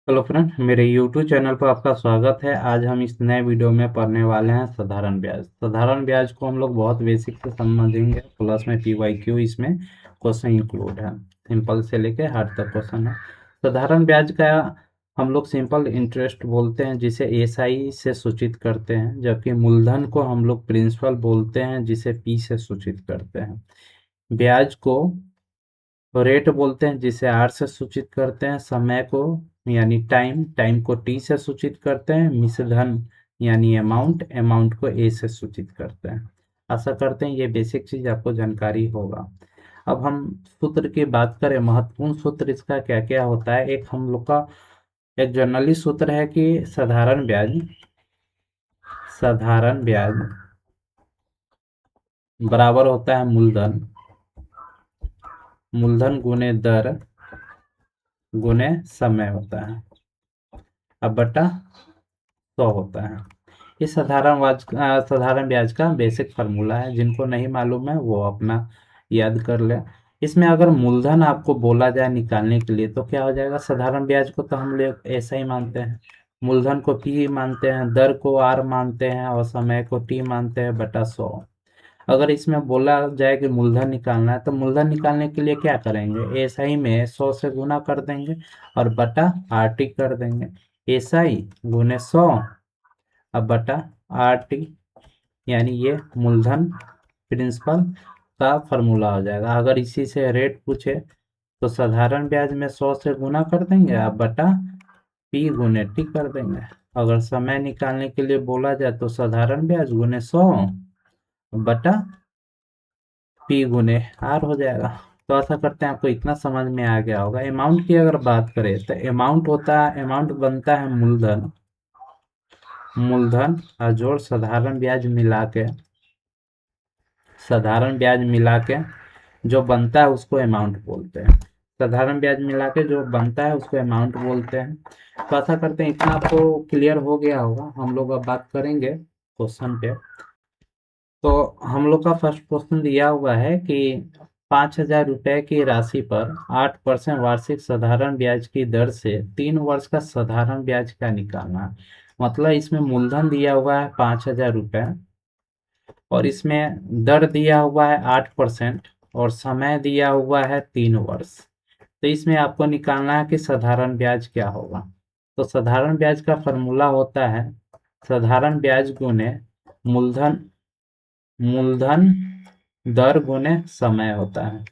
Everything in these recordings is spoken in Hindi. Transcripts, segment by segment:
हेलो फ्रेंड, मेरे YouTube चैनल पर आपका स्वागत है। आज हम इस नए वीडियो में पढ़ने वाले हैं साधारण ब्याज। साधारण ब्याज को हम लोग बहुत बेसिक से समझेंगे, प्लस में PYQ इसमें क्वेश्चन इंक्लूड है। सिंपल से लेके हार्ड तक क्वेश्चन है। साधारण ब्याज का हम लोग सिंपल इंटरेस्ट बोलते हैं, जिसे SI से सूचित करते हैं, जबकि मूलधन को हम लोग प्रिंसिपल बोलते हैं, जिसे P से सूचित करते हैं। ब्याज को रेट बोलते हैं, जिसे R से सूचित करते हैं। समय को यानी टाइम टाइम को T से सूचित करते हैं। मिश्रधन यानी अमाउंट को A से सूचित करते हैं। आशा करते हैं ये बेसिक चीज आपको जानकारी होगा। अब हम सूत्र की बात करें, महत्वपूर्ण सूत्र इसका क्या क्या होता है। एक हम लोग का एक जनरली सूत्र है कि साधारण ब्याज बराबर होता है मूलधन मूलधन गुने दर गुने समय होता है, अब बटा 100 होता है। ये साधारण ब्याज का बेसिक फार्मूला है। जिनको नहीं मालूम है वो अपना याद कर ले। इसमें अगर मूलधन आपको बोला जाए निकालने के लिए तो क्या हो जाएगा। साधारण ब्याज को तो हम लोग ऐसा ही मानते हैं, मूलधन को P मानते हैं, दर को R मानते हैं और समय को T मानते हैं बटा 100। अगर इसमें बोला जाए कि मूलधन निकालना है तो मूलधन निकालने के लिए क्या करेंगे, SI में 100 से गुना कर देंगे और बटा RT कर देंगे। SI गुने 100 अब बटा RT, यानी ये मूलधन प्रिंसिपल का फॉर्मूला हो जाएगा। अगर इसी से रेट पूछे तो साधारण ब्याज में 100 से गुना कर देंगे, अब बटा P गुने T कर देंगे। अगर समय निकालने के लिए बोला जाए तो साधारण ब्याज गुने 100 बटा P गुने R हो जाएगा। तो ऐसा करते हैं, आपको इतना समझ में आ गया होगा। अमाउंट की अगर बात करें तो अमाउंट बनता है मूलधन मूलधन और जोड़ साधारण ब्याज मिला के जो बनता है उसको अमाउंट बोलते हैं। साधारण ब्याज मिला के जो बनता है उसको अमाउंट बोलते हैं। तो ऐसा करते हैं, इतना आपको क्लियर हो गया होगा। हम लोग अब बात करेंगे क्वेश्चन पे। तो हम लोग का फर्स्ट क्वेश्चन दिया हुआ है कि 5,000 रुपए की राशि पर 8% वार्षिक साधारण ब्याज की दर से 3 वर्ष का साधारण ब्याज क्या निकालना है। मतलब इसमें मूलधन दिया हुआ है 5,000 रुपए और इसमें दर दिया हुआ है 8% और समय दिया हुआ है 3 वर्ष। तो इसमें आपको निकालना है कि साधारण ब्याज क्या होगा। तो साधारण ब्याज का फॉर्मूला होता है साधारण ब्याज गुने मूलधन मूलधन दर गुने समय होता है,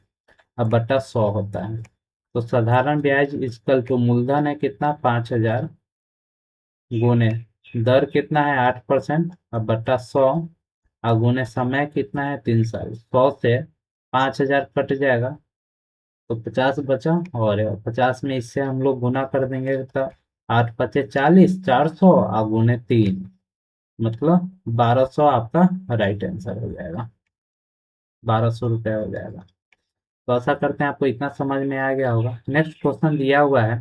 अब बटा 100 होता है। तो साधारण ब्याज इक्वल टू मूलधन है कितना 5,000 गुने दर कितना है 8%, अब बटा 100 और गुने समय कितना है 3 साल। 100 से 5,000 कट जाएगा तो 50 बचा, और 50 में इससे हम लोग गुना कर देंगे तो 8 × 5 = 40, 400 और गुने 3 मतलब 1,200 आपका राइट आंसर हो जाएगा। 1,200 रुपये हो जाएगा। तो ऐसा करते हैं, आपको इतना समझ में आ गया होगा। नेक्स्ट क्वेश्चन दिया हुआ है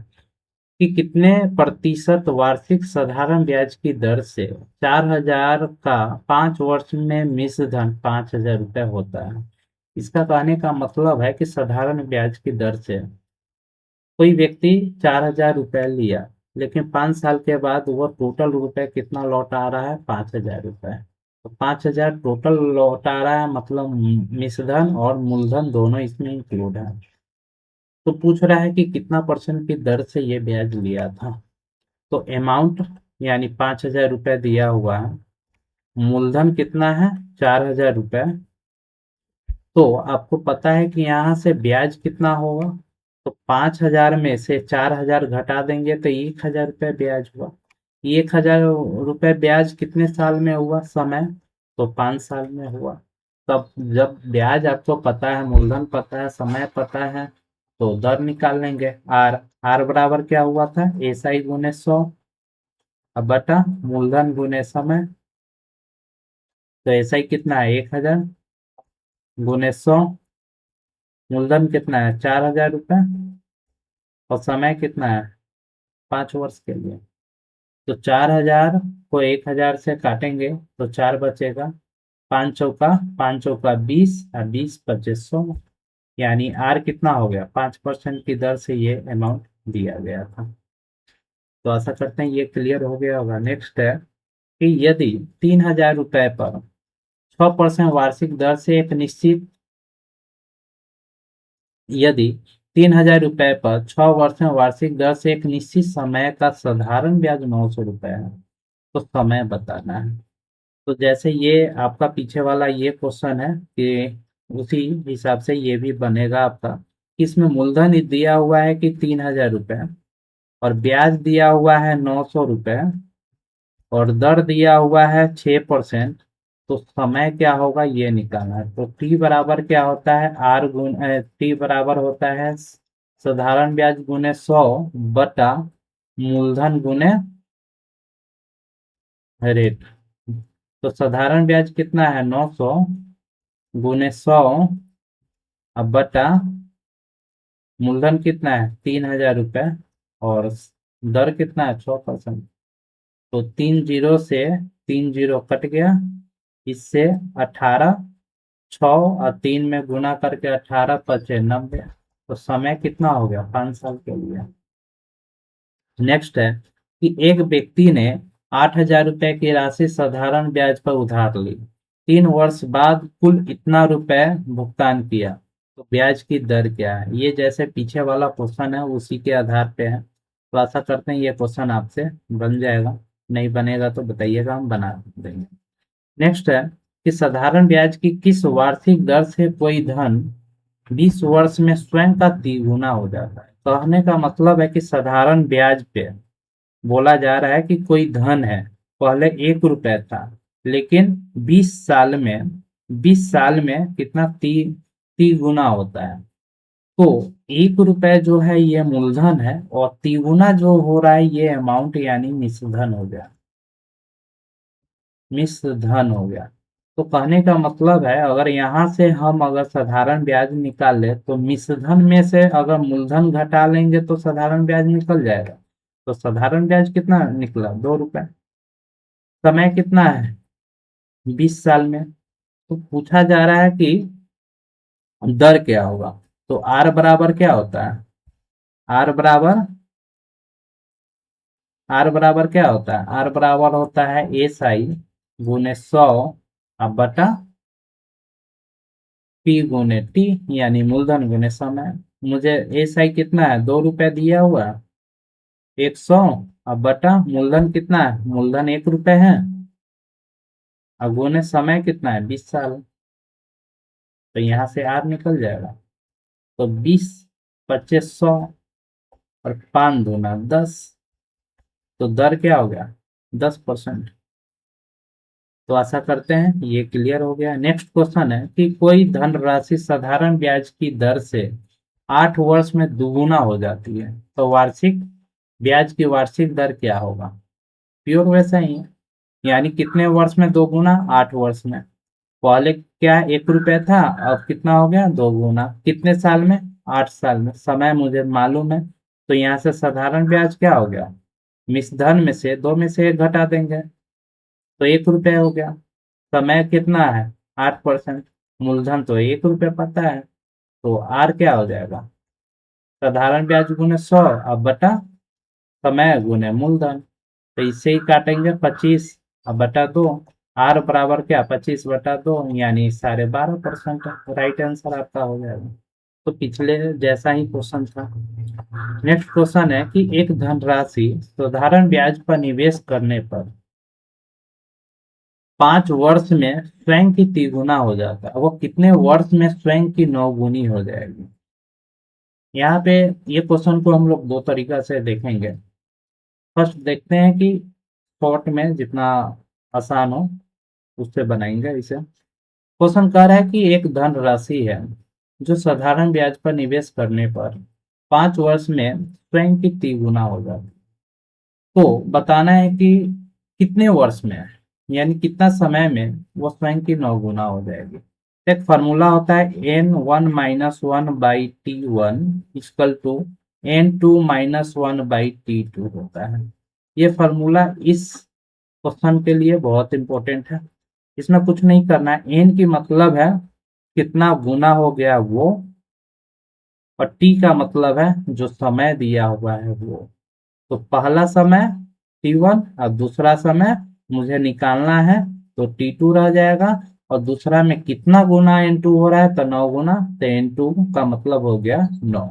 कि कितने प्रतिशत वार्षिक साधारण ब्याज की दर से 4,000 का 5 वर्ष में मिश्र धन 5,000 रुपये होता है। इसका कहने का मतलब है कि साधारण ब्याज की दर से कोई व्यक्ति 4,000 रुपये लिया, लेकिन 5 साल के बाद वो टोटल रुपए कितना लौट आ रहा है 5,000 रुपये। तो 5,000 टोटल लौट आ रहा है, मतलब मिश्रधन और मूलधन दोनों इसमें इंक्लूड है। तो पूछ रहा है कि कितना परसेंट की दर से ये ब्याज लिया था। तो अमाउंट यानी 5,000 रुपये दिया हुआ है, मूलधन कितना है 4,000 रुपये। तो आपको पता है कि यहाँ से ब्याज कितना होगा। तो 5,000 में से 4,000 घटा देंगे तो 1,000 रुपये ब्याज हुआ। 1,000 रुपये ब्याज कितने साल में हुआ, समय तो 5 साल में हुआ। तब जब ब्याज आपको पता है, मूलधन पता है, समय पता है, तो दर निकाल लेंगे। आर आर बराबर क्या हुआ था, SI गुने 100 अब बटा मूलधन गुने समय। तो SI कितना है 1,000 गुने 100, मूलधन कितना है 4,000 रुपये और समय कितना है 5 वर्ष के लिए। तो 4,000 को 1,000 से काटेंगे तो 4 बचेगा। 5 चौका 20 और 20 × 25 100, यानी आर कितना हो गया 5% की दर से ये अमाउंट दिया गया था। तो आशा करते हैं ये क्लियर हो गया होगा। नेक्स्ट है कि यदि 3,000 रुपए पर 6% वार्षिक दर से एक निश्चित यदि 3,000 रुपए पर 6 वर्ष में वार्षिक दर से एक निश्चित समय का साधारण ब्याज 900 रुपए है, तो समय बताना है। तो जैसे ये आपका पीछे वाला ये क्वेश्चन है कि उसी हिसाब से ये भी बनेगा आपका। इसमें मूलधन दिया हुआ है कि 3,000 रुपए और ब्याज दिया हुआ है 900 रुपए और दर दिया हुआ है 6%। तो समय क्या होगा ये निकालना है। तो टी बराबर क्या होता है, टी बराबर होता है साधारण ब्याज गुने 100 बटा मूलधन गुने रेट। तो साधारण ब्याज कितना है 900 गुने 100 अब बटा मूलधन कितना है 3,000 रुपए और दर कितना है 6%। तो 3 जीरो से 3 जीरो कट गया, इससे 18, 6 और 3 में गुना करके 18 पचे 90। तो समय कितना हो गया 5 साल के लिए। नेक्स्ट है कि एक व्यक्ति ने 8,000 रुपए की राशि साधारण ब्याज पर उधार ली, 3 वर्ष बाद कुल इतना रुपए भुगतान किया, तो ब्याज की दर क्या है। ये जैसे पीछे वाला क्वेश्चन है उसी के आधार पे है। तो आशा करते हैं ये क्वेश्चन आपसे बन जाएगा, नहीं बनेगा तो बताइएगा, हम बना देंगे। नेक्स्ट है कि साधारण ब्याज की किस वार्षिक दर से कोई धन 20 वर्ष में स्वयं का तिगुना हो जाता है। कहने का मतलब है कि साधारण ब्याज पे बोला जा रहा है कि कोई धन है, पहले 1 रुपए था, लेकिन 20 साल में 20 साल में कितना तिगुना होता है। तो 1 रुपए जो है ये मूलधन है और तिगुना जो हो रहा है ये अमाउंट यानी मिश्रधन हो गया, मिश्र धन हो गया। तो कहने का मतलब है अगर यहाँ से हम अगर साधारण ब्याज निकाल ले तो मिश्र धन में से अगर मूलधन घटा लेंगे तो साधारण ब्याज निकल जाएगा। तो साधारण ब्याज कितना निकला 2 रुपए। समय कितना है 20 साल में। तो पूछा जा रहा है कि दर क्या होगा। तो आर बराबर क्या होता है, आर बराबर आर बराबर क्या होता है, आर बराबर होता है एस आई गुने 100 अब बटा पी गुने टी यानी मूलधन गुने समय। मुझे एस आई कितना है 2 रुपए दिया हुआ है 100 अब बटा मूलधन कितना है, मूलधन 1 रुपए है और गुने समय कितना है 20 साल। तो यहाँ से आर निकल जाएगा। तो 20 25 100 और 5 दूना 10। तो दर क्या हो गया 10%। तो आशा करते हैं ये क्लियर हो गया। नेक्स्ट क्वेश्चन है कि कोई धनराशि साधारण ब्याज की दर से 8 वर्ष में दुगुना हो जाती है, तो वार्षिक ब्याज की वार्षिक दर क्या होगा। प्योर वैसा ही है, यानी कितने वर्ष में दोगुना 8 वर्ष में। पहले क्या 1 रुपए था, अब कितना हो गया दोगुना, कितने साल में 8 साल में। समय मुझे मालूम है, तो यहाँ से साधारण ब्याज क्या हो गया, मिश्रधन में से 2 में से 1 घटा देंगे तो 1 रुपए हो गया। समय कितना है 8%, मूलधन तो 1 रुपए पता है। तो आर क्या हो जाएगा साधारण ब्याज गुने 100 अब बटा समय गुने मूलधन। तो इससे ही काटेंगे 25 अब बटा 2। आर बराबर क्या 25/2 यानी 12.5%। राइट आंसर आपका हो जाएगा। तो पिछले जैसा ही क्वेश्चन था। नेक्स्ट क्वेश्चन है कि एक धनराशि साधारण ब्याज पर निवेश करने पर 5 वर्ष में स्वयं की तिगुना हो जाता है, वो कितने वर्ष में स्वयं की 9 गुनी हो जाएगी। यहाँ पे ये क्वेश्चन को हम लोग 2 तरीका से देखेंगे। फर्स्ट देखते हैं कि शॉर्ट में जितना आसान हो उससे बनाएंगे इसे। क्वेश्चन कह रहा है कि एक धन राशि है जो साधारण ब्याज पर निवेश करने पर 5 वर्ष में स्वयं की तिगुना हो जाती है। तो बताना है कि कितने वर्ष में, यानी कितना समय में वो स्वयं की 9 गुना हो जाएगी। एक फॉर्मूला होता है n1-1/t1 इक्वल टू n2-1/t2 होता है। ये फॉर्मूला इस क्वेश्चन के लिए बहुत इंपॉर्टेंट है। इसमें कुछ नहीं करना है, एन की मतलब है कितना गुना हो गया वो, और टी का मतलब है जो समय दिया हुआ है वो। तो पहला समय T1 और दूसरा समय मुझे निकालना है, तो T2 रह जाएगा। और दूसरा में कितना गुना N2 हो रहा है, तो 9 गुना, तो N2 का मतलब हो गया 9।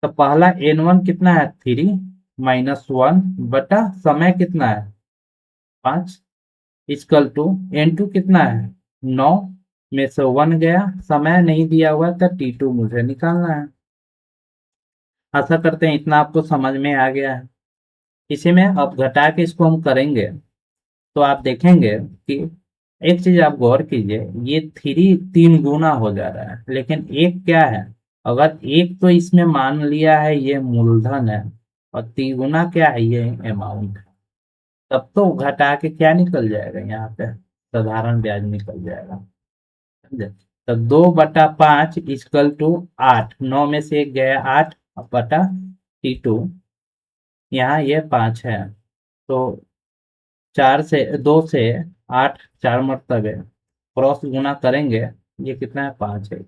तो पहला N1 कितना है, 3 -1 बटा समय कितना है 5, इक्वल टू N2 कितना है 9 में से 1 गया, समय नहीं दिया हुआ था, T2 मुझे निकालना है। आशा करते हैं इतना आपको समझ में आ गया है। इसी में अब घटा के इसको हम करेंगे, तो आप देखेंगे कि एक चीज आप गौर कीजिए, ये 3 गुना हो जा रहा है, लेकिन एक क्या है, अगर एक तो इसमें मान लिया है ये मूलधन है, और 3 गुना क्या है, ये अमाउंट, तब तो घटा के क्या निकल जाएगा यहाँ पे, साधारण ब्याज निकल जाएगा। समझे? तो 2/5 इक्वल टू 8, 9 में से एक गया 8 बटा T2, यहाँ ये 5 है, तो 2 से 8, 4 मरतबे क्रॉस गुना करेंगे, ये कितना है 5 है,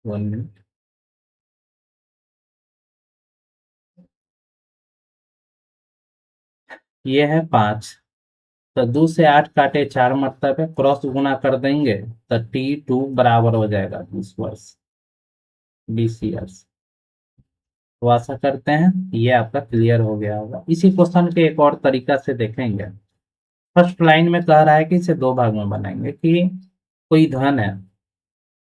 1 मिनट। ये है 5, तो 2 से 8 काटे 4 मरतबे क्रॉस गुना कर देंगे, तो T2 बराबर हो जाएगा 20 वर्ष, 20 ईयर्स। तो आशा करते हैं ये आपका क्लियर हो गया होगा। इसी क्वेश्चन के एक और तरीका से देखेंगे। फर्स्ट लाइन में कह रहा है कि इसे दो भाग में बनाएंगे, कि कोई धन है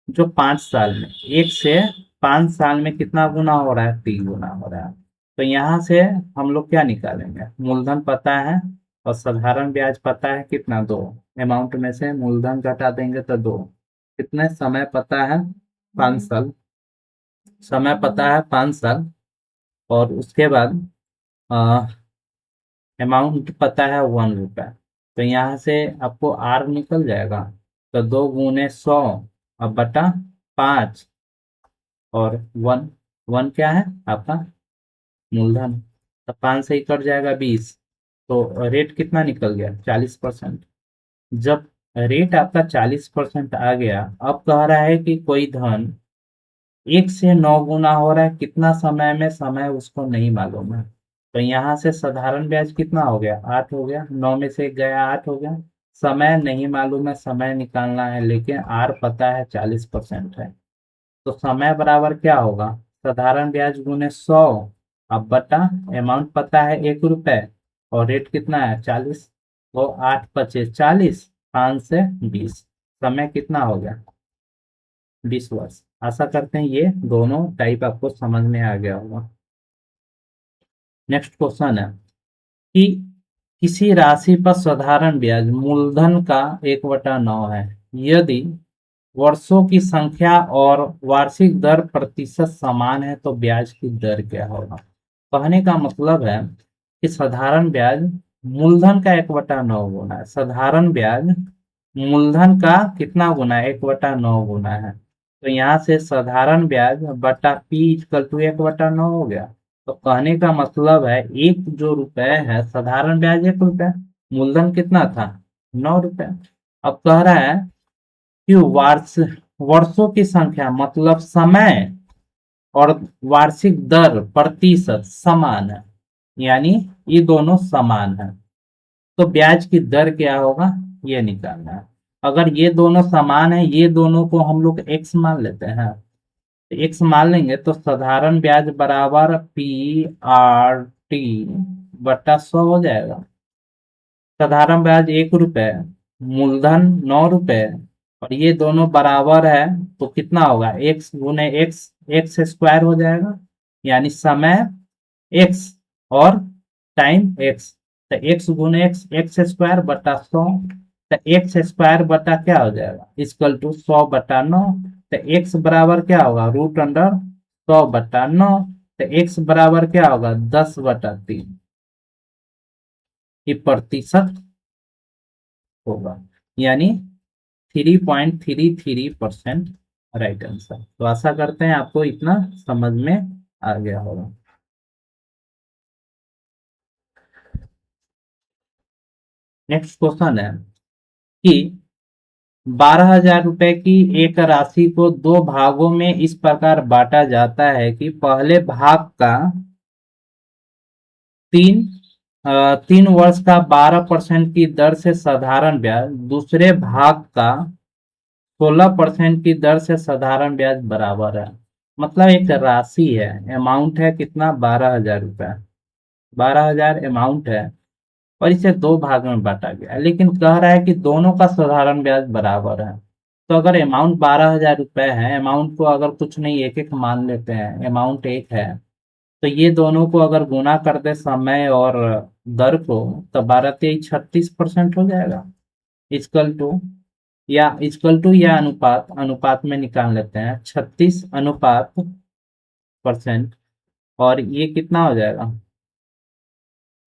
जो 5 साल में, 1 से 5 साल में कितना गुना हो रहा है, 3 गुना हो रहा है। तो यहाँ से हम लोग क्या निकालेंगे, मूलधन पता है और साधारण ब्याज पता है कितना, 2। अमाउंट में से मूलधन घटा देंगे तो 2। कितने समय पता है, 5 साल, समय पता है 5 साल। और उसके बाद अमाउंट पता है 1 रुपया। तो यहाँ से आपको आर निकल जाएगा, तो 2 × 100 अब बटा 5, और 1 क्या है आपका मूलधन, तो 5 से ही कट जाएगा 20। तो रेट कितना निकल गया, 40%। जब रेट आपका 40% आ गया, अब कह रहा है कि कोई धन 1 से 9 गुना हो रहा है, कितना समय में, समय उसको नहीं मालूम है। तो यहाँ से साधारण ब्याज कितना हो गया, 8 हो गया, 9 में से एक गया 8 हो गया। समय नहीं मालूम है, समय निकालना है, लेकिन आर पता है 40% है। तो समय बराबर क्या होगा, साधारण ब्याज गुने 100, अब बटा अमाउंट पता है 1 रुपए, और रेट कितना है 40। तो 8×5 = 40, 5 से 20, समय कितना हो गया 20 वर्ष। आशा करते हैं ये दोनों टाइप आपको समझ में आ गया होगा। नेक्स्ट क्वेश्चन है कि किसी राशि पर साधारण ब्याज मूलधन का 1/9 है, यदि वर्षों की संख्या और वार्षिक दर प्रतिशत समान है तो ब्याज की दर क्या होगा। कहने का मतलब है कि साधारण ब्याज मूलधन का 1/9 गुना है, साधारण ब्याज मूलधन का कितना गुना है, 1/9 गुना है। तो यहाँ से साधारण ब्याज बटा पी इक्वल टू 1/9 हो गया। तो कहने का मतलब है एक जो रुपए है, साधारण ब्याज 1 रुपया, मूलधन कितना था 9 रुपया। अब कह रहा है कि वर्षों की संख्या मतलब समय, और वार्षिक दर प्रतिशत समान है, यानी ये दोनों समान है, तो ब्याज की दर क्या होगा ये निकालना है। अगर ये दोनों समान है, ये दोनों को हम लोग एक्स मान लेते हैं, तो एक्स मान लेंगे, तो साधारण ब्याज बराबर PRT बटा 100 हो जाएगा। साधारण ब्याज 1 रुपए, मूलधन 9 रुपए, और ये दोनों बराबर है, तो कितना होगा, एक्स गुने एक्स, एक्स स्क्वायर हो जाएगा, यानी समय एक्स और टाइम एक्स। तो एक्स गुने एक्स, एक्स स्क्वायर बटा 100, तो एक्स स्क्वायर बटा क्या हो जाएगा, इक्वल टू 100/9। तो एक्स बराबर क्या होगा, √100/9। तो एक्स बराबर क्या होगा, 10/3, ये प्रतिशत होगा, यानी 3.33%। Right answer. तो आशा करते हैं आपको इतना समझ में आ गया होगा। नेक्स्ट क्वेश्चन है कि 12,000 रुपए की एक राशि को दो भागों में इस प्रकार बांटा जाता है कि पहले भाग का तीन 3 वर्ष का 12% की दर से साधारण ब्याज, दूसरे भाग का 16% की दर से साधारण ब्याज बराबर है। मतलब एक राशि है, अमाउंट है कितना, 12,000 रुपया। 12,000 अमाउंट है और इसे दो भाग में बांटा गया, लेकिन कह रहा है कि दोनों का साधारण ब्याज बराबर है। तो अगर अमाउंट 12,000 रुपये है, अमाउंट को अगर कुछ नहीं एक एक मान लेते हैं, अमाउंट एक है, तो ये दोनों को अगर गुना कर दे समय और दर को, तो 12×3 = 36% हो जाएगा। इक्वल टू या अनुपात, अनुपात में निकाल लेते हैं, 36 अनुपात %। और ये कितना हो जाएगा,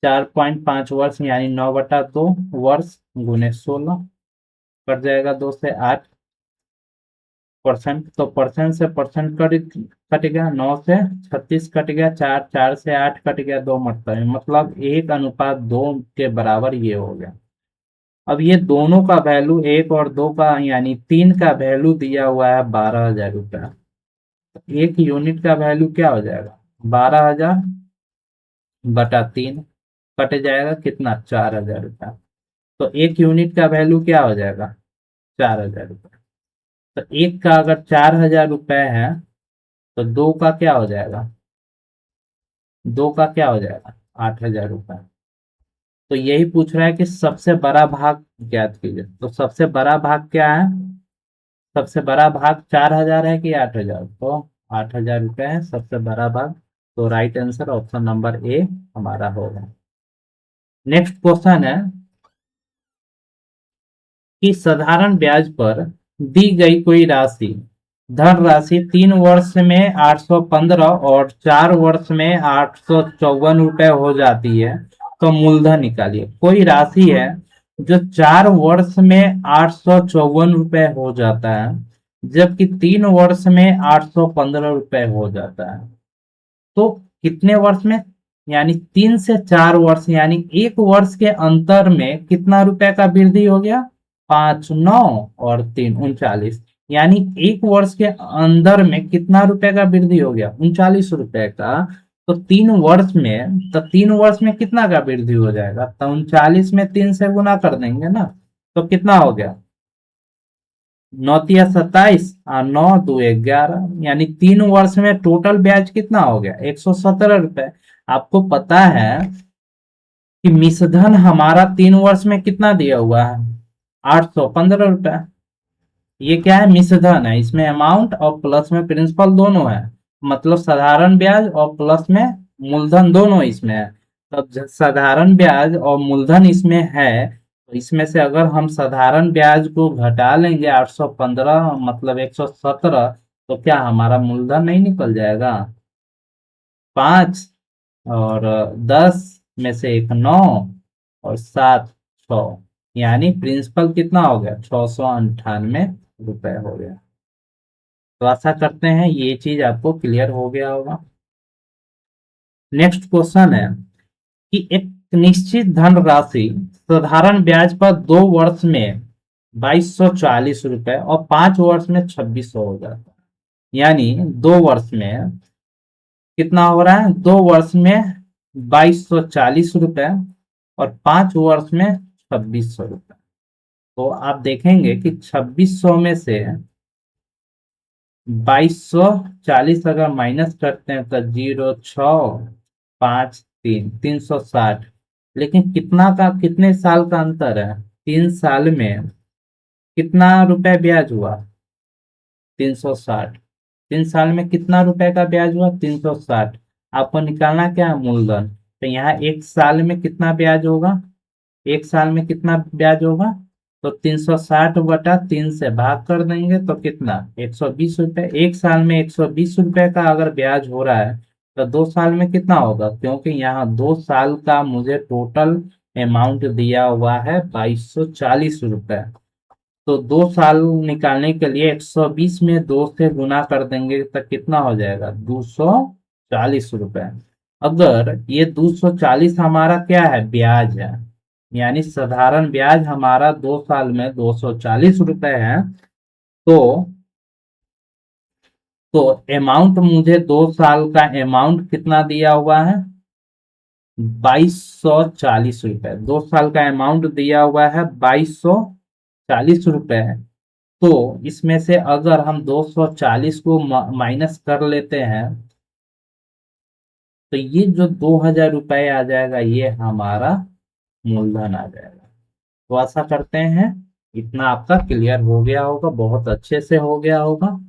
4.5 वर्ष यानी 9/2 वर्ष गुने 16, कट जाएगा 2 से 8%। तो परसेंट से परसेंट कट गया, 9 से 36 कट गया, 4 से 8 कट गया, 2 मतलब 1:2 के बराबर ये हो गया। अब ये दोनों का वैल्यू, एक और दो का यानी तीन का वैल्यू दिया हुआ है 12,000 रुपया। एक यूनिट का वैल्यू क्या हो जाएगा, 12,000/3, कट जाएगा कितना, 4,000 रुपया। तो एक यूनिट का वैल्यू क्या हो जाएगा, 4,000 रुपया। तो एक का अगर 4,000 रुपये है, तो दो का क्या हो जाएगा, 8,000 रुपये। तो यही पूछ रहा है कि सबसे बड़ा भाग ज्ञात कीजिए। तो सबसे बड़ा भाग क्या है, सबसे बड़ा भाग 4,000 है कि 8,000, तो 8,000 रुपये है सबसे बड़ा भाग। तो right answer option number A हमारा होगा। नेक्स्ट क्वेश्चन है कि साधारण ब्याज पर दी गई कोई राशि, धनराशि 3 वर्ष में 815 और 4 वर्ष में 854 रुपए हो जाती है, तो मूलधन निकालिए। कोई राशि है जो 4 वर्ष में 854 रुपए हो जाता है, जबकि 3 वर्ष में 815 रुपए हो जाता है। तो कितने वर्ष में, यानी 3 से 4 वर्ष यानी 1 वर्ष के अंतर में कितना रुपए का वृद्धि हो गया, 5, 9 और 3 39, यानी 1 वर्ष के अंदर में कितना रुपए का वृद्धि हो गया, 39 रुपए का। तो 3 वर्ष में कितना का वृद्धि हो जाएगा, तो 39 में 3 से गुना कर देंगे ना, तो कितना हो गया, 9×3 = 27 और 9×2 = 11, यानी 3 वर्ष में टोटल ब्याज कितना हो गया, 117 रुपए। आपको पता है कि मिश्रधन हमारा 3 वर्ष में कितना दिया हुआ है, 815 रुपए। ये क्या है, मिश्रधन है, इसमें अमाउंट और प्लस में प्रिंसिपल दोनों है, मतलब साधारण ब्याज और प्लस में मूलधन दोनों इसमें है। तब साधारण ब्याज और मूलधन इसमें है, तो इसमें से अगर हम साधारण ब्याज को घटा लेंगे 815 मतलब 117, तो क्या हमारा मूलधन नहीं निकल जाएगा, 5 और 10 में से एक 9 और 7 6, यानी प्रिंसिपल कितना हो गया, 698 रुपए हो गया। तो आशा करते हैं ये चीज आपको क्लियर हो गया होगा। नेक्स्ट क्वेश्चन है कि एक निश्चित धनराशि साधारण ब्याज पर 2 वर्ष में 2,240 रुपए और 5 वर्ष में 2,600 हो जाता है, यानी 2 वर्ष में कितना हो रहा है, 2 वर्ष में 2,240 रुपए और 5 वर्ष में 2,600 रुपए। तो आप देखेंगे कि 2,600 में से 2,240 अगर माइनस करते हैं तो 0, 6, 5, 3, 360। लेकिन कितना का, कितने साल का अंतर है, 3 साल में कितना रुपए ब्याज हुआ, 360। 3 साल में कितना रुपए का ब्याज हुआ, 360। आपको निकालना क्या है, मूलधन। तो यहाँ 1 साल में कितना ब्याज होगा, 1 साल में कितना ब्याज होगा, तो 360/3 से भाग कर देंगे तो कितना, 120 रुपए। 1 साल में 120 रुपए का अगर ब्याज हो रहा है, तो 2 साल में कितना होगा, क्योंकि यहाँ 2 साल का मुझे टोटल अमाउंट दिया हुआ है 2,240 रुपए। तो 2 साल निकालने के लिए 120 में 2 से गुना कर देंगे तो कितना हो जाएगा, 240 रुपए। अगर ये 240 हमारा क्या है, ब्याज है, यानी साधारण ब्याज हमारा 2 साल में 240 रुपए है। तो तो अमाउंट मुझे 2 साल का अमाउंट कितना दिया हुआ है, 2240 रुपए। 2 साल का अमाउंट दिया हुआ है 2240 रुपए। तो इसमें से अगर हम 240 को माइनस कर लेते हैं तो ये जो 2000 रुपये आ जाएगा ये हमारा मूलधन आ जाएगा। तो आशा करते हैं इतना आपका क्लियर हो गया होगा, बहुत अच्छे से हो गया होगा।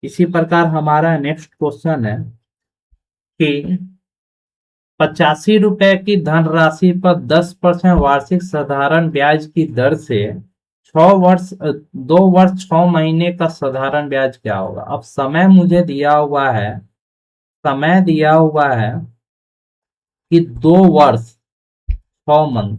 इसी प्रकार हमारा नेक्स्ट क्वेश्चन है कि 85 रुपए की धनराशि पर 10% वार्षिक साधारण ब्याज की दर से 6 वर्ष 2 वर्ष 6 महीने का साधारण ब्याज क्या होगा। अब समय मुझे दिया हुआ है, समय दिया हुआ है कि 2 वर्ष 6 मंथ,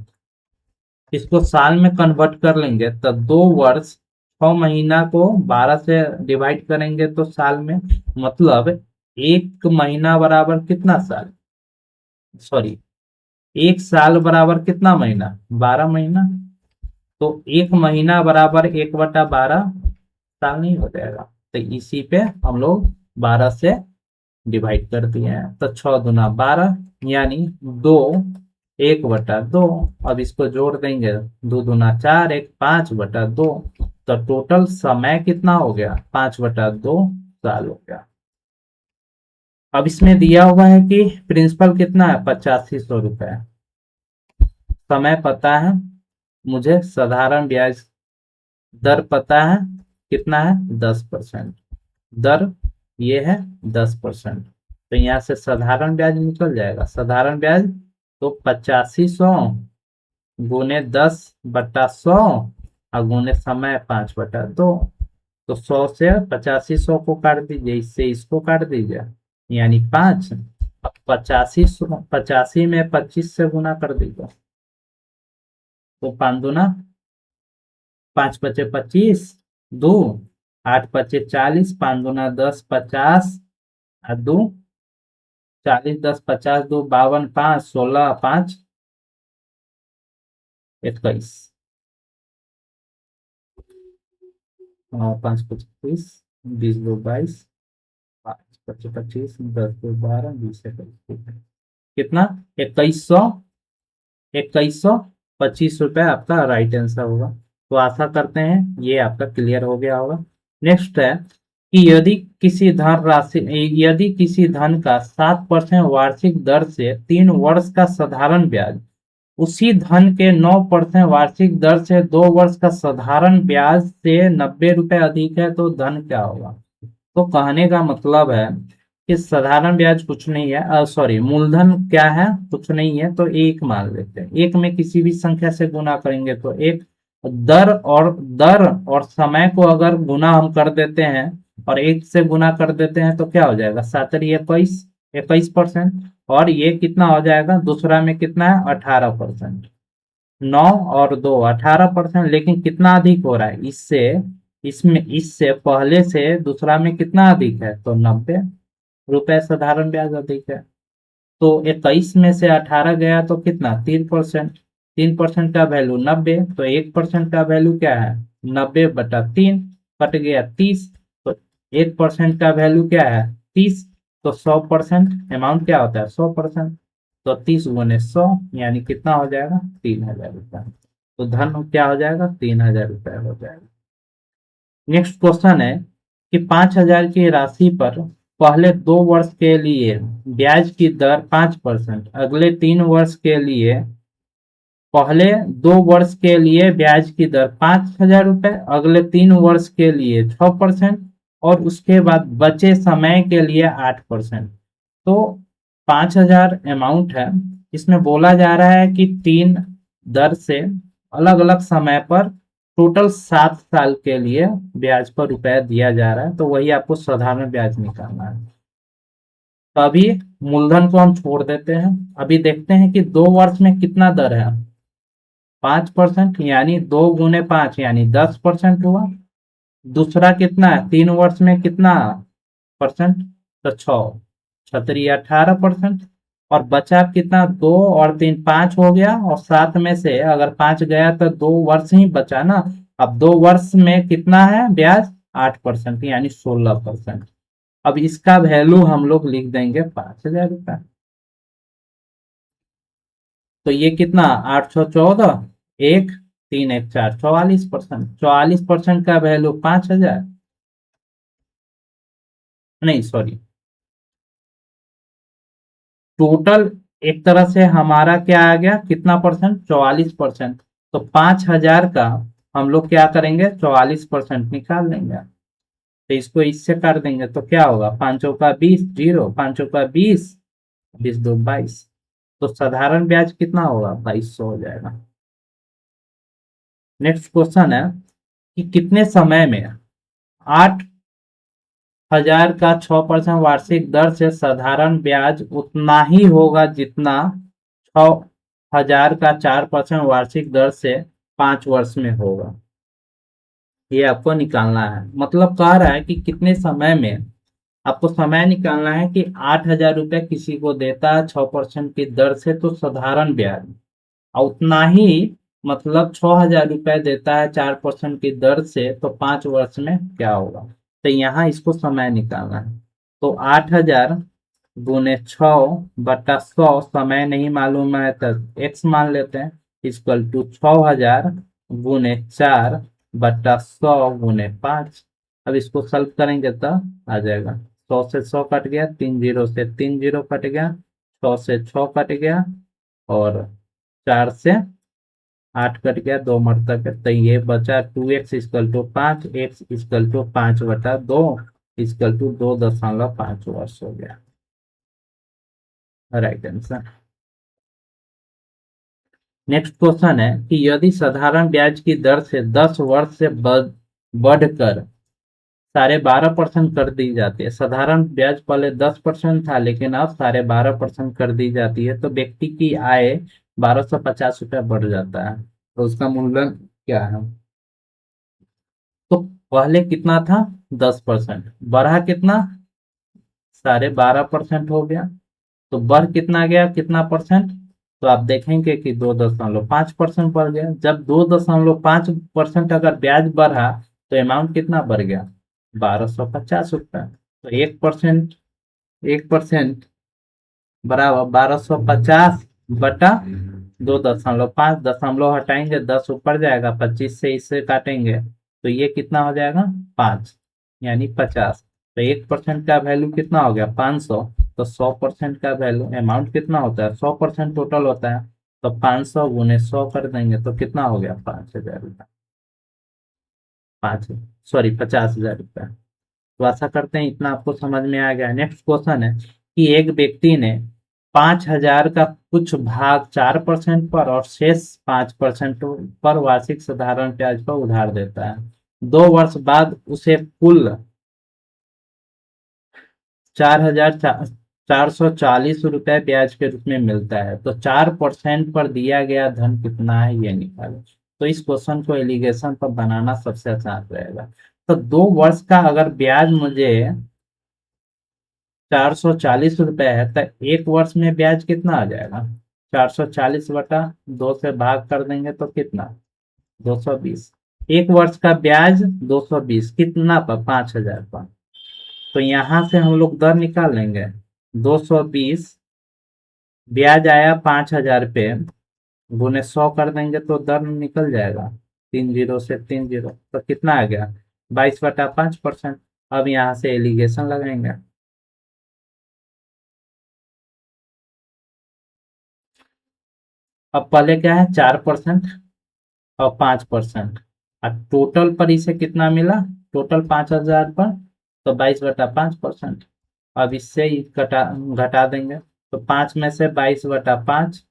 इसको साल में कन्वर्ट कर लेंगे तो 2 वर्ष 6 महीना को 12 से डिवाइड करेंगे तो साल में, मतलब एक महीना बराबर कितना साल, सॉरी, एक साल बराबर कितना महीना, 12 महीना। तो एक महीना बराबर 1/12 साल नहीं हो जाएगा। तो इसी पे हम लोग 12 से डिवाइड कर दिए हैं। तो 6 दूना 12 यानी 1/2। अब इसको जोड़ देंगे, 2 दूना 4, 5/2। तो टोटल समय कितना हो गया, 5/2 साल हो गया। अब इसमें दिया हुआ है कि प्रिंसिपल कितना है, 8500 रुपए। समय पता है मुझे, साधारण ब्याज दर पता है कितना है, 10%। दर ये है 10%। तो यहाँ से साधारण ब्याज निकल जाएगा। साधारण ब्याज तो 8500 गुने 10/100 और गुने समय 5/2। तो 100 से 8500 को काट दीजिए, इससे इसको काट दीजिए, यानी 5। अब 85 में 25 से गुना कर दीजिए तो 5 दूना 5 × 5 = 25, 2 8 × 5 = 40, 5 दूना 10 50, और 2 40, 10 50, 2 52, 5 16, 5 21, 5 × 5 = 25, 20 × 2 = 22, 5 × 5 = 25, 10 × 2 = 12, 20 × 1 कितना, 2125 रुपए आपका राइट आंसर होगा। तो आशा करते हैं ये आपका क्लियर हो गया होगा। नेक्स्ट है कि यदि किसी धन का 7% वार्षिक दर से 3 वर्ष का साधारण ब्याज उसी धन के 9% वार्षिक दर से 2 वर्ष का साधारण ब्याज से 90 रुपए अधिक है तो धन क्या होगा। तो कहने का मतलब है कि साधारण ब्याज कुछ नहीं है, सॉरी, मूलधन क्या है, कुछ नहीं है, तो एक मान लेते हैं। एक में किसी भी संख्या से गुना करेंगे तो एक, दर और समय को अगर गुना हम कर देते हैं और एक से गुना कर देते हैं तो क्या हो जाएगा, 7×21 21%। और ये कितना हो जाएगा, दूसरा में कितना है, 18%। 9 और 2 18%, लेकिन कितना अधिक हो रहा है इससे, इससे पहले से दूसरा में कितना अधिक है, तो 90 रुपए साधारण ब्याज अधिक है। तो 21 में से 18 गया तो कितना, 3%। 3% का वैल्यू 90, तो 1% का वैल्यू क्या है, 90/3, कट गया 30। तो 1% का वैल्यू क्या है, 30। तो 100% अमाउंट क्या होता है, 100%। तो 30 × 100 यानी कितना हो जाएगा, 3000 रुपये। तो धन क्या हो जाएगा, 3000 रुपये हो जाएगा। नेक्स्ट क्वेश्चन है कि 5000 की राशि पर पहले 2 वर्ष के लिए ब्याज की दर 5%, अगले 3 वर्ष के लिए, पहले 2 वर्ष के लिए ब्याज की दर 5000 रुपये, अगले 3 वर्ष के लिए 6%, और उसके बाद बचे समय के लिए 8%। तो 5000 अमाउंट है, इसमें बोला जा रहा है कि 3 दर से अलग अलग समय पर टोटल 7 साल के लिए ब्याज पर रुपया दिया जा रहा है। तो वही आपको साधारण ब्याज निकालना है। तो अभी मूलधन को हम छोड़ देते हैं, अभी देखते हैं कि 2 वर्ष में कितना दर है, 5%, यानी 2 × 5 यानी 10% हुआ। दूसरा कितना है, 3 वर्ष में कितना परसेंट, तो 6 × 3 = 18%। और बचा कितना, 2 और 3 5 हो गया, और 7 में से अगर 5 गया तो 2 वर्ष ही बचा ना। अब 2 वर्ष में कितना है ब्याज, 8%, यानी 16%। अब इसका वैल्यू हम लोग लिख देंगे 5,000 रुपये। तो ये कितना, 814, 1, 3, 1, 4, 44%। 44% का वैल्यू 5,000, नहीं सॉरी, टोटल एक तरह से हमारा क्या आ गया, कितना परसेंट, 44%। तो 5,000 का हम लोग क्या करेंगे, 44% निकाल देंगे। तो इसको इससे कर देंगे तो क्या होगा, 5 का 20, 0, 5 का 20, 20 2 22। तो साधारण ब्याज कितना होगा, 2200 हो जाएगा। नेक्स्ट क्वेश्चन है कि कितने समय में 8,000 का 6% वार्षिक दर से साधारण ब्याज उतना ही होगा जितना 6,000 का 4% वार्षिक दर से 5 वर्ष में होगा। ये आपको निकालना है, मतलब कह रहा है कि कितने समय में आपको समय निकालना है कि 8,000 रुपये किसी को देता है 6% की दर से, तो साधारण ब्याज और उतना ही, मतलब 6,000 रुपये देता है 4% की दर से, तो 5 वर्ष में क्या होगा। तो यहाँ इसको समय निकालना है। तो 8,000 गुने 6/100, समय नहीं मालूम है तो x मान लेते हैं, इक्वल टू 6,000 गुने 4/100 गुने 5। अब इसको सॉल्व करेंगे तो आ जाएगा, 100 से 100 कट गया, 3 0 से 3 0 कट गया, 6 से 6 कट गया, और 4 से 8 कट गया, 2 मरतक है। तो ये बचा 2x equal to 5, x equal to 5/2, equal to 2.5 वर्ष हो गया, राइट आंसर। नेक्स्ट क्वेश्चन है कि यदि साधारण ब्याज की दर से 10 वर्ष से बढ़कर 12.5% कर दी जाती है, साधारण ब्याज पहले 10% था लेकिन अब 12.5% कर दी जाती है, तो व्यक्ति की आय 1,250 रुपया बढ़ जाता है, तो उसका मूल्य क्या है। तो पहले कितना था, 10%, बढ़ा कितना, 12.5% हो गया। तो बढ़ कितना गया, कितना परसेंट, तो आप देखेंगे कि 2.5% बढ़ गया। जब 2.5% अगर ब्याज बढ़ा तो अमाउंट कितना बढ़ गया, 1,250 रुपया। तो 1%, 1% बराबर 1,250/2.5, दशमलव हटाएंगे 10 ऊपर जाएगा, 25 से इससे काटेंगे तो ये कितना हो जाएगा, 5, यानी 50। तो 1% का वैल्यू कितना हो गया, 500। तो 100% का वैल्यू अमाउंट कितना होता है, 100% टोटल होता है। तो 500 गुने 100 कर देंगे तो कितना हो गया, 5,000 रुपया, 5, सॉरी 50,000 रुपया। तो आशा करते हैं इतना आपको समझ में आ गया। नेक्स्ट क्वेश्चन है कि एक व्यक्ति ने 5,000 का कुछ भाग 4% पर और शेष 5% पर वार्षिक साधारण ब्याज पर उधार देता है। 2 वर्ष बाद उसे कुल 4,440 रुपये ब्याज के रूप में मिलता है, तो 4% पर दिया गया धन कितना है, ये निकालें। तो इस क्वेश्चन को एलिगेशन पर बनाना सबसे आसान रहेगा। तो 2 वर्ष का अगर ब्याज मुझे 440 रुपये है, तो 1 वर्ष में ब्याज कितना आ जाएगा, 440/2 से भाग कर देंगे तो कितना, 220। 1 वर्ष का ब्याज 220 कितना पर, 5,000 पर। तो यहां से हम लोग दर निकाल लेंगे, 220 ब्याज आया 5,000 पे, गुने 100 कर देंगे तो दर निकल जाएगा, 3 0 से 3 0, तो कितना आ गया, 22/5%। अब यहाँ से एलिगेशन लगाएंगे। अब पहले क्या है, 4% और 5%, और टोटल पर इसे कितना मिला, टोटल 5,000 पर, तो 22/5%। अब इससे ही घटा देंगे, तो 5 में से 22/5,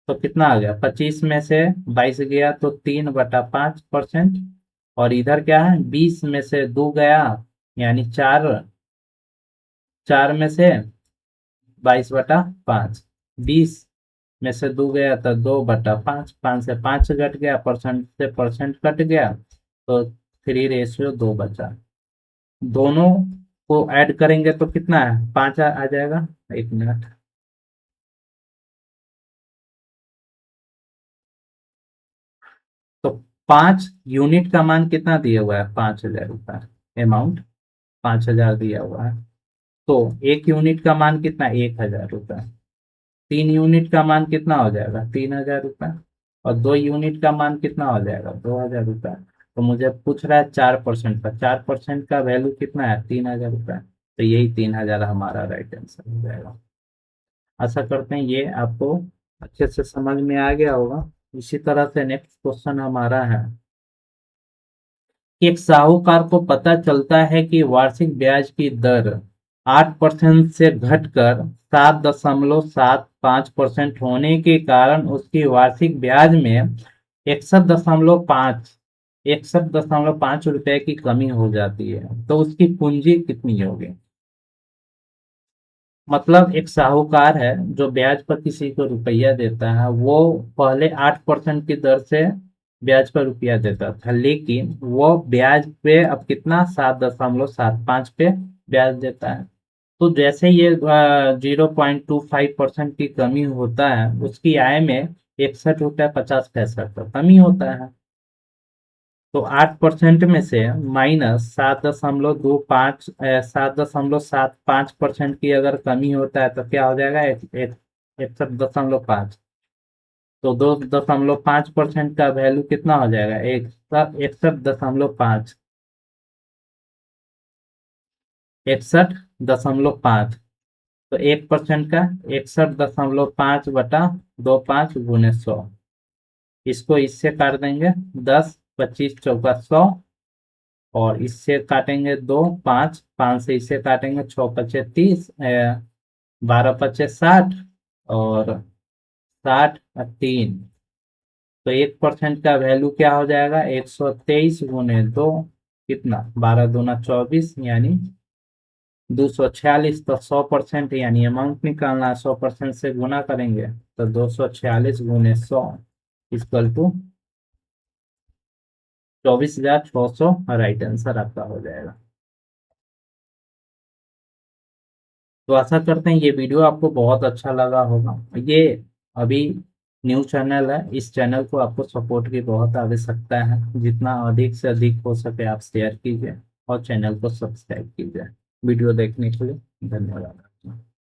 तो कितना आ गया, 25 में से 22 गया तो 3/5%। और इधर क्या है, 20 में से 2 गया, यानी 4, 4 में से 22/5, 20 में से 2 गया तो 2/5, 5 से 5 घट गया, परसेंट से परसेंट कट गया, तो 3:2 बचा। दोनों को ऐड करेंगे तो कितना है, 5 आ जाएगा। 1 मिनट, 5 यूनिट का मान कितना दिया हुआ है, 5,000 रुपये अमाउंट, 5,000 दिया हुआ है। तो 1 यूनिट का मान कितना, 1,000 रुपये। 3 यूनिट का मान कितना हो जाएगा, 3,000 रुपये। और 2 यूनिट का मान कितना हो जाएगा, 2,000 रुपये। तो मुझे पूछ रहा है 4% का, 4% का वैल्यू कितना है, 3,000 रुपये। तो यही 3,000 हमारा राइट आंसर हो जाएगा। आशा करते हैं ये आपको अच्छे से समझ में आ गया होगा। इसी तरह से नेक्स्ट क्वेश्चन हमारा है कि एक साहूकार को पता चलता है कि वार्षिक ब्याज की दर 8% से घटकर 7.75% होने के कारण उसकी वार्षिक ब्याज में 61.5 रुपए की कमी हो जाती है। तो उसकी पूंजी कितनी होगी। मतलब एक साहूकार है जो ब्याज पर किसी को रुपया देता है, वो पहले 8% की दर से ब्याज पर रुपया देता था, लेकिन वो ब्याज पे अब कितना, 7.75 पे ब्याज देता है। तो जैसे ये 0.25% की कमी होता है, उसकी आय में 61 रुपया 50 पैसा का कमी होता है। तो 8% में से माइनस 7.25% की अगर कमी होता है तो क्या हो जाएगा, 61.5। तो 2.5% का वैल्यू कितना हो जाएगा, 61.5, 61.5। तो 1% का 61.5/2 5 × 100। इसको इससे काट देंगे, 10, 25 × 4 = 100। और इससे काटेंगे 2, 5, 5 से इसे काटेंगे, 6 × 5 = 30, 12 × 5 = 60, और 60 × 3। तो 1% का वैल्यू क्या हो जाएगा, 123 × 2, कितना, 12×2 = 24, यानी 246। तो 100% यानी अमाउंट निकालना है, 100% से गुना करेंगे तो 246 × 100 = 24,600 राइट आंसर आपका हो जाएगा। तो आशा करते हैं ये वीडियो आपको बहुत अच्छा लगा होगा। ये अभी न्यू चैनल है, इस चैनल को आपको सपोर्ट की बहुत आवश्यकता है। जितना अधिक से अधिक हो सके आप शेयर कीजिए और चैनल को सब्सक्राइब कीजिए। वीडियो देखने के लिए धन्यवाद।